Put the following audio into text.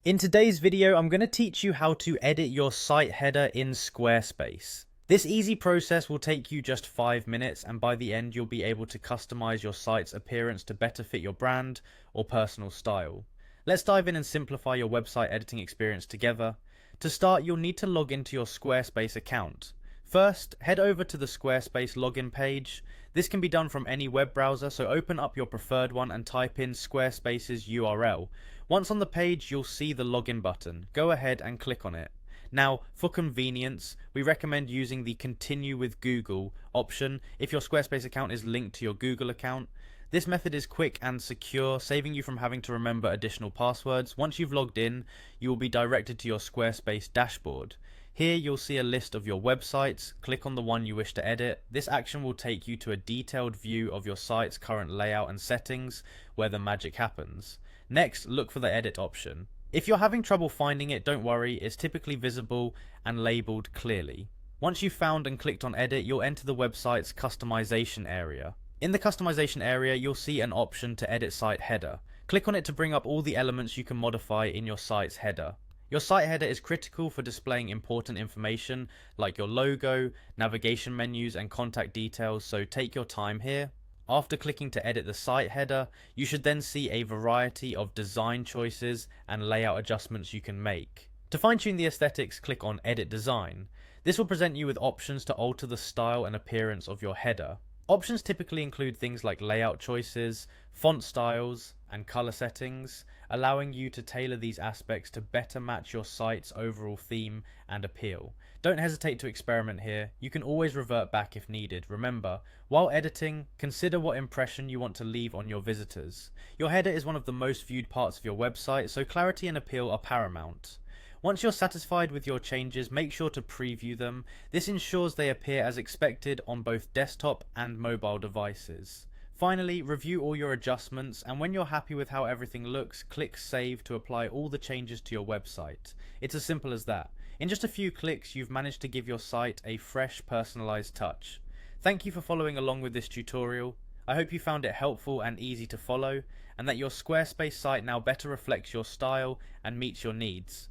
In today's video, I'm going to teach you how to edit your site header in Squarespace. This easy process will take you just 5 minutes, and by the end you'll be able to customize your site's appearance to better fit your brand or personal style. Let's dive in and simplify your website editing experience together. To start, you'll need to log into your Squarespace account. First, head over to the Squarespace login page. This can be done from any web browser, so open up your preferred one and type in Squarespace's URL. Once on the page, you'll see the login button. Go ahead and click on it. Now, for convenience, we recommend using the Continue with Google option if your Squarespace account is linked to your Google account. This method is quick and secure, saving you from having to remember additional passwords. Once you've logged in, you will be directed to your Squarespace dashboard. Here you'll see a list of your websites. Click on the one you wish to edit. This action will take you to a detailed view of your site's current layout and settings, where the magic happens. Next, look for the edit option. If you're having trouble finding it, don't worry, it's typically visible and labeled clearly. Once you've found and clicked on edit, you'll enter the website's customization area. In the customization area, you'll see an option to edit site header. Click on it to bring up all the elements you can modify in your site's header. Your site header is critical for displaying important information like your logo, navigation menus, and contact details, so take your time here. After clicking to edit the site header, you should then see a variety of design choices and layout adjustments you can make. To fine-tune the aesthetics, click on Edit Design. This will present you with options to alter the style and appearance of your header. Options typically include things like layout choices, font styles, and color settings, allowing you to tailor these aspects to better match your site's overall theme and appeal. Don't hesitate to experiment here. You can always revert back if needed. Remember, while editing, consider what impression you want to leave on your visitors. Your header is one of the most viewed parts of your website, so clarity and appeal are paramount. Once you're satisfied with your changes, make sure to preview them. This ensures they appear as expected on both desktop and mobile devices. Finally, review all your adjustments, and when you're happy with how everything looks, click Save to apply all the changes to your website. It's as simple as that. In just a few clicks, you've managed to give your site a fresh, personalized touch. Thank you for following along with this tutorial. I hope you found it helpful and easy to follow, and that your Squarespace site now better reflects your style and meets your needs.